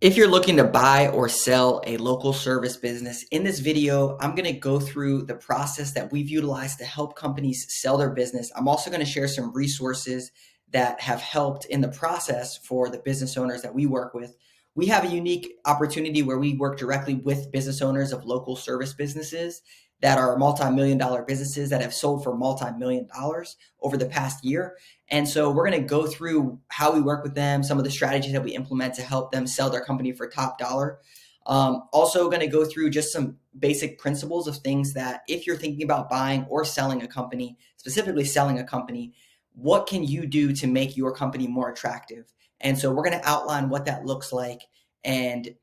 If you're looking to buy or sell a local service business, in this video, I'm going to go through the process that we've utilized to help companies sell their business. I'm also going to share some resources that have helped in the process for the business owners that we work with. We have a unique opportunity where we work directly with business owners of local service businesses that are multi-million dollar businesses that have sold for multi-million dollars over the past year. And so we're going to go through how we work with them, some of the strategies that we implement to help them sell their company for top dollar. Also going to go through just some basic principles of things that if you're thinking about buying or selling a company, specifically selling a company, what can you do to make your company more attractive? And so we're going to outline what that looks like. And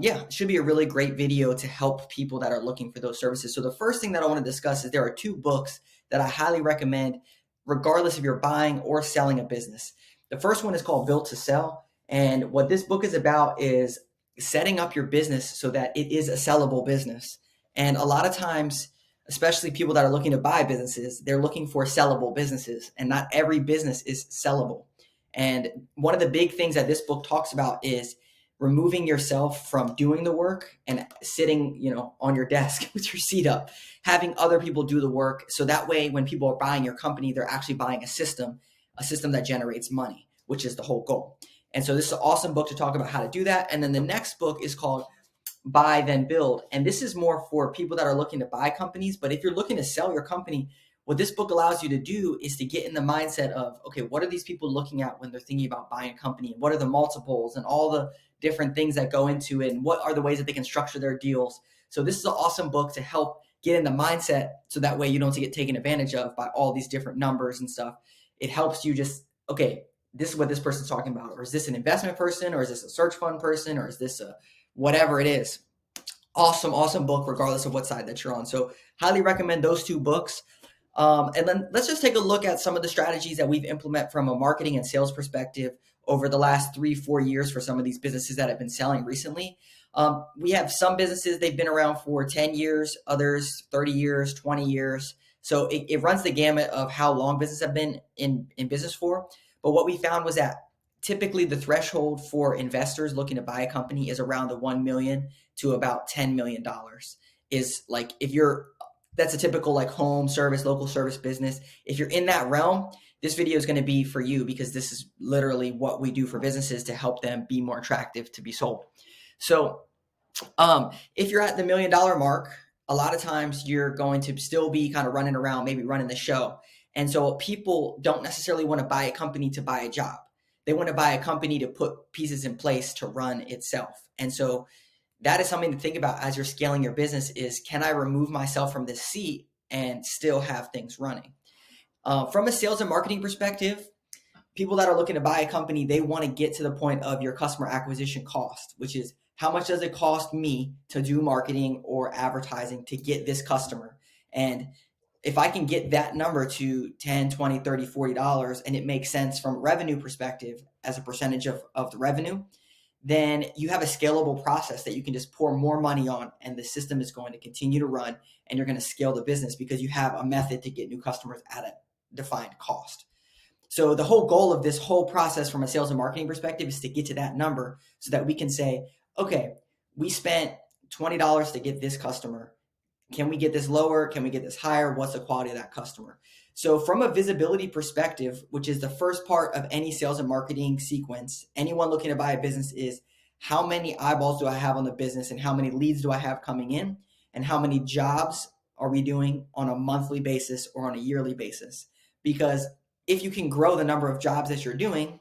yeah, it should be a really great video to help people that are looking for those services. So the first thing that I want to discuss is there are two books that I highly recommend regardless if you're buying or selling a business. The first one is called Built to Sell. And what this book is about is setting up your business so that it is a sellable business. And a lot of times, especially people that are looking to buy businesses, they're looking for sellable businesses, and not every business is sellable. And one of the big things that this book talks about is removing yourself from doing the work and sitting, on your desk with your seat up, having other people do the work. So that way, when people are buying your company, they're actually buying a system that generates money, which is the whole goal. And so this is an awesome book to talk about how to do that. And then the next book is called Buy Then Build. And this is more for people that are looking to buy companies. But if you're looking to sell your company, what this book allows you to do is to get in the mindset of, okay, what are these people looking at when they're thinking about buying a company? And what are the multiples and all the different things that go into it? And what are the ways that they can structure their deals? So this is an awesome book to help get in the mindset so that way you don't get taken advantage of by all these different numbers and stuff. It helps you just, okay, this is what this person's talking about. Or is this an investment person? Or is this a search fund person? Or is this a whatever it is? Awesome book, regardless of what side that you're on. So highly recommend those two books. And then let's just take a look at some of the strategies that we've implemented from a marketing and sales perspective over the last 3-4 years for some of these businesses that have been selling recently. We have some businesses, they've been around for 10 years, others 30 years, 20 years. So it runs the gamut of how long businesses have been in business for. But what we found was that typically the threshold for investors looking to buy a company is around the $1 million to about $10 million. Is like that's a typical like home service, local service business. If you're in that realm, this video is going to be for you because this is literally what we do for businesses to help them be more attractive to be sold. So if you're at the $1 million mark, a lot of times you're going to still be kind of running around, maybe running the show. And so people don't necessarily want to buy a company to buy a job. They want to buy a company to put pieces in place to run itself. And so that is something to think about as you're scaling your business is, can I remove myself from this seat and still have things running? From a sales and marketing perspective, people that are looking to buy a company, they want to get to the point of your customer acquisition cost, which is how much does it cost me to do marketing or advertising to get this customer? And if I can get that number to 10, 20, 30, $40, and it makes sense from a revenue perspective as a percentage of the revenue, then you have a scalable process that you can just pour more money on, and the system is going to continue to run, and you're going to scale the business because you have a method to get new customers at a defined cost. So the whole goal of this whole process from a sales and marketing perspective is to get to that number so that we can say, okay, we spent $20 to get this customer. Can we get this lower? Can we get this higher? What's the quality of that customer? So from a visibility perspective, which is the first part of any sales and marketing sequence, anyone looking to buy a business is how many eyeballs do I have on the business and how many leads do I have coming in and how many jobs are we doing on a monthly basis or on a yearly basis? Because if you can grow the number of jobs that you're doing,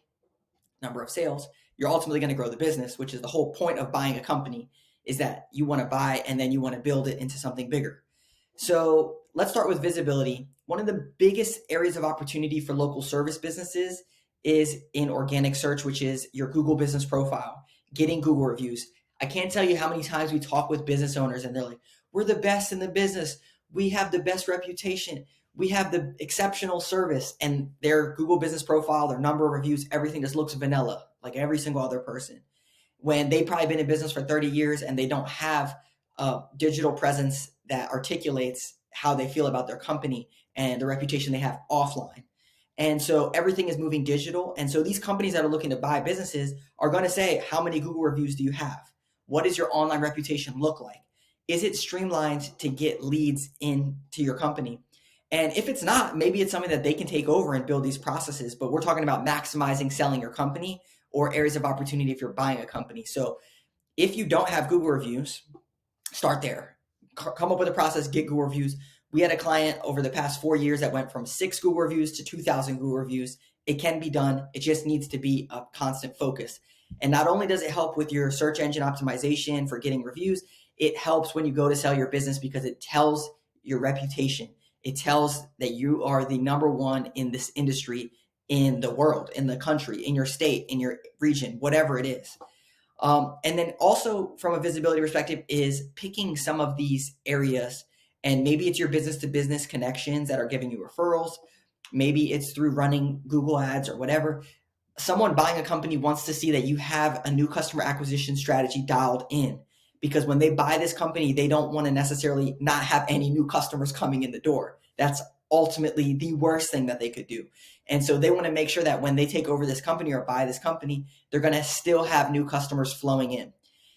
number of sales, you're ultimately going to grow the business, which is the whole point of buying a company, is that you want to buy and then you want to build it into something bigger. So let's start with visibility. One of the biggest areas of opportunity for local service businesses is in organic search, which is your Google business profile, getting Google reviews. I can't tell you how many times we talk with business owners and they're like, we're the best in the business. We have the best reputation. We have the exceptional service, and their Google business profile, their number of reviews, everything just looks vanilla, like every single other person. When they've probably been in business for 30 years and they don't have a digital presence that articulates how they feel about their company and the reputation they have offline. And so everything is moving digital. And so these companies that are looking to buy businesses are going to say, how many Google reviews do you have? What does your online reputation look like? Is it streamlined to get leads into your company? And if it's not, maybe it's something that they can take over and build these processes. But we're talking about maximizing selling your company or areas of opportunity if you're buying a company. So if you don't have Google reviews, start there. Come up with a process, get Google reviews. We had a client over the past 4 years that went from 6 Google reviews to 2,000 Google reviews. It can be done. It just needs to be a constant focus. And not only does it help with your search engine optimization for getting reviews, it helps when you go to sell your business because it tells your reputation. It tells that you are the number one in this industry, in the world, in the country, in your state, in your region, whatever it is. And then also from a visibility perspective is picking some of these areas, and maybe it's your business to business connections that are giving you referrals. Maybe it's through running Google ads or whatever. Someone buying a company wants to see that you have a new customer acquisition strategy dialed in, because when they buy this company, they don't want to necessarily not have any new customers coming in the door. That's ultimately the worst thing that they could do. And so they want to make sure that when they take over this company or buy this company, they're going to still have new customers flowing in.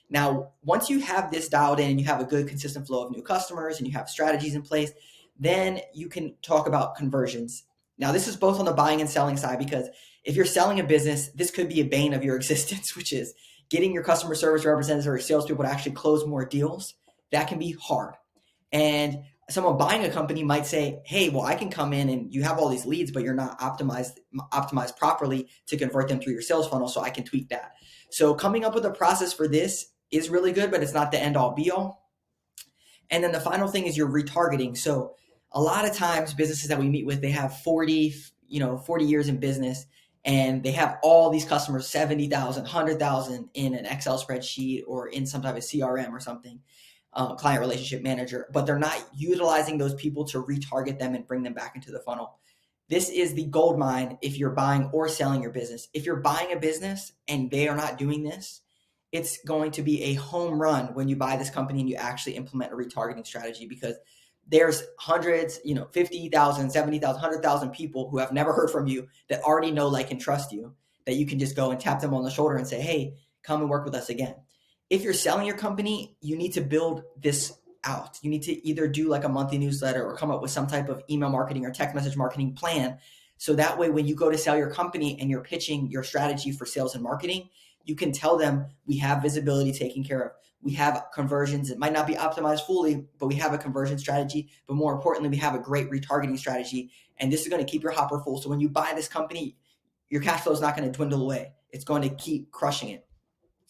Now, once you have this dialed in and you have a good consistent flow of new customers and you have strategies in place, then you can talk about conversions. Now, this is both on the buying and selling side, because if you're selling a business, this could be a bane of your existence, which is getting your customer service representatives or salespeople to actually close more deals. That can be hard. And someone buying a company might say, hey, well, I can come in and you have all these leads, but you're not optimized properly to convert them through your sales funnel. So I can tweak that. So coming up with a process for this is really good, but it's not the end all be all. And then the final thing is your retargeting. So a lot of times businesses that we meet with, they have 40 years in business, and they have all these customers, 70,000, 100,000 in an Excel spreadsheet or in some type of CRM or something, client relationship manager, but they're not utilizing those people to retarget them and bring them back into the funnel. This is the gold mine if you're buying or selling your business. If you're buying a business and they are not doing this, it's going to be a home run when you buy this company and you actually implement a retargeting strategy, because there's hundreds, 50,000, 70,000, 100,000 people who have never heard from you that already know, like, and trust you, that you can just go and tap them on the shoulder and say, hey, come and work with us again. If you're selling your company, you need to build this out. You need to either do like a monthly newsletter or come up with some type of email marketing or text message marketing plan. So that way, when you go to sell your company and you're pitching your strategy for sales and marketing, you can tell them we have visibility taken care of. We have conversions. It might not be optimized fully, but we have a conversion strategy. But more importantly, we have a great retargeting strategy. And this is going to keep your hopper full. So when you buy this company, your cash flow is not going to dwindle away. It's going to keep crushing it.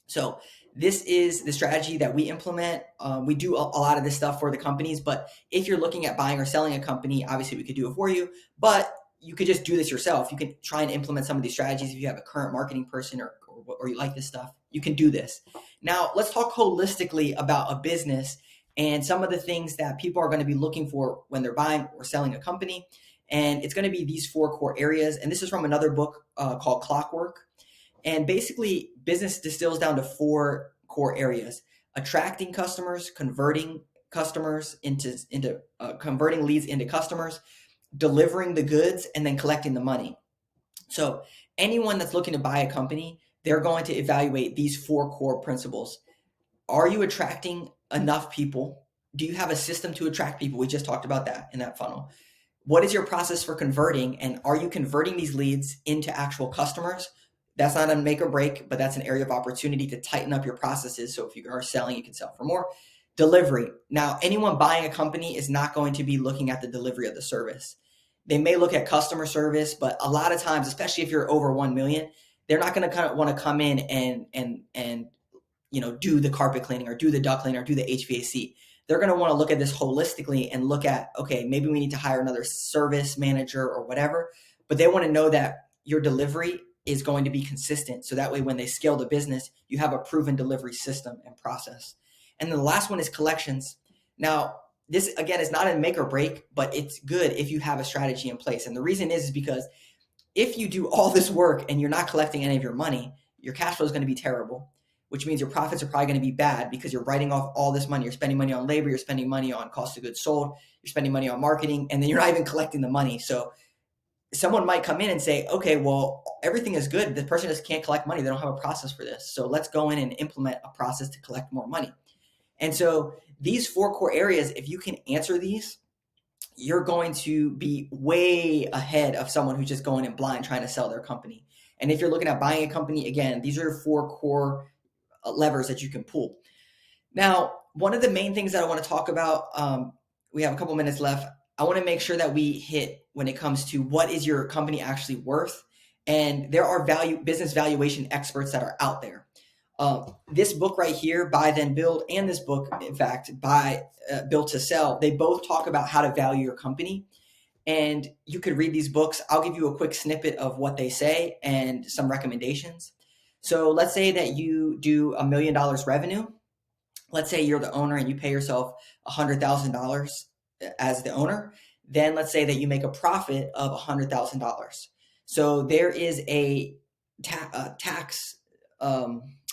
So this is the strategy that we implement. We do a lot of this stuff for the companies, but if you're looking at buying or selling a company, obviously we could do it for you, but you could just do this yourself. You can try and implement some of these strategies. If you have a current marketing person or you like this stuff, you can do this. Now let's talk holistically about a business and some of the things that people are going to be looking for when they're buying or selling a company. And it's going to be these 4 core areas. And this is from another book called Clockwork. And basically, business distills down to 4 core areas: attracting customers, converting customers into converting leads into customers, delivering the goods, and then collecting the money. So anyone that's looking to buy a company, they're going to evaluate these 4 core principles. Are you attracting enough people? Do you have a system to attract people? We just talked about that in that funnel. What is your process for converting? And are you converting these leads into actual customers? That's not a make or break, but that's an area of opportunity to tighten up your processes. So if you are selling, you can sell for more. Delivery. Now, anyone buying a company is not going to be looking at the delivery of the service. They may look at customer service, but a lot of times, especially if you're over 1 million, they're not going to kind of want to come in and do the carpet cleaning or do the duct cleaning or do the HVAC. They're going to want to look at this holistically and look at, okay, maybe we need to hire another service manager or whatever, but they want to know that your delivery is going to be consistent. So that way, when they scale the business, you have a proven delivery system and process. And then the last one is collections. Now, this again is not a make or break, but it's good if you have a strategy in place. And the reason is because if you do all this work and you're not collecting any of your money, your cash flow is going to be terrible, which means your profits are probably going to be bad because you're writing off all this money. You're spending money on labor, you're spending money on cost of goods sold, you're spending money on marketing, and then you're not even collecting the money. So someone might come in and say, okay, well, everything is good. The person just can't collect money. They don't have a process for this. So let's go in and implement a process to collect more money. And so these 4 core areas, if you can answer these, you're going to be way ahead of someone who's just going in blind trying to sell their company. And if you're looking at buying a company, again, these are 4 core levers that you can pull. Now, one of the main things that I want to talk about, we have a couple minutes left. I want to make sure that we hit when it comes to what is your company actually worth. And there are business valuation experts that are out there. This book right here, Buy Then Build, and this book, in fact, Build to Sell, they both talk about how to value your company. And you could read these books. I'll give you a quick snippet of what they say and some recommendations. So let's say that you do $1 million revenue. Let's say you're the owner and you pay yourself $100,000 as the owner. Then let's say that you make a profit of $100,000. So there is a tax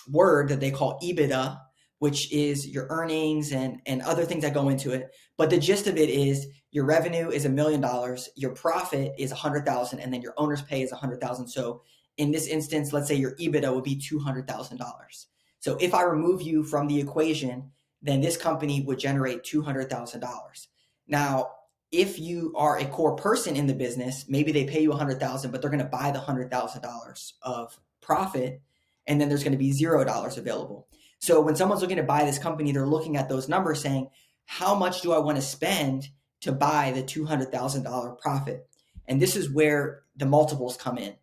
word that they call EBITDA, which is your earnings and other things that go into it. But the gist of it is your revenue is $1 million, your profit is $100,000, and then your owner's pay is $100,000. So in this instance, let's say your EBITDA would be $200,000. So if I remove you from the equation, then this company would generate $200,000. Now, if you are a core person in the business, maybe they pay you $100,000, but they're going to buy the $100,000 of profit, and then there's going to be $0 available. So when someone's looking to buy this company, they're looking at those numbers saying, how much do I want to spend to buy the $200,000 profit? And this is where the multiples come in.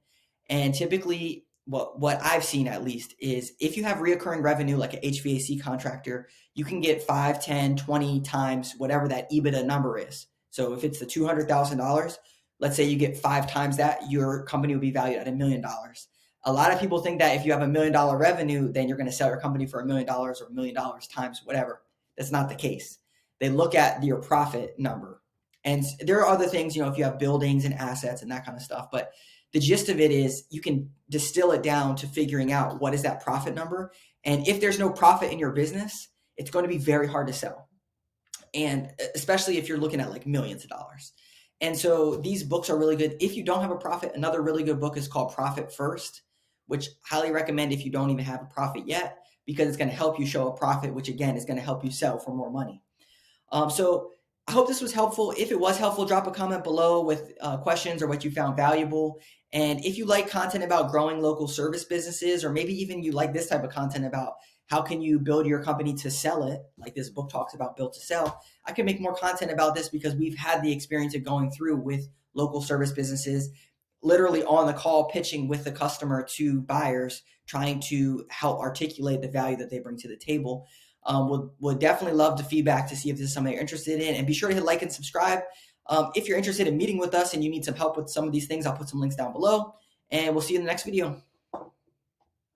And typically, what I've seen at least is if you have reoccurring revenue like an HVAC contractor, you can get 5, 10, 20 times whatever that EBITDA number is. So if it's the $200,000, let's say you get 5 times that, your company will be valued at $1 million. A lot of people think that if you have $1 million revenue, then you're going to sell your company for $1 million or $1 million times whatever. That's not the case. They look at your profit number. And there are other things, if you have buildings and assets and that kind of stuff, but the gist of it is you can distill it down to figuring out what is that profit number. And if there's no profit in your business, it's going to be very hard to sell. And especially if you're looking at like millions of dollars. And so these books are really good. If you don't have a profit, another really good book is called Profit First, which I highly recommend if you don't even have a profit yet, because it's going to help you show a profit, which again is going to help you sell for more money. So I hope this was helpful. If it was helpful, drop a comment below with questions or what you found valuable. And if you like content about growing local service businesses, or maybe even you like this type of content about how can you build your company to sell it, like this book talks about Build to Sell, I can make more content about this because we've had the experience of going through with local service businesses, literally on the call, pitching with the customer to buyers, trying to help articulate the value that they bring to the table. Would definitely love the feedback to see if this is something you're interested in, and be sure to hit like and subscribe. If you're interested in meeting with us and you need some help with some of these things, I'll put some links down below, and we'll see you in the next video.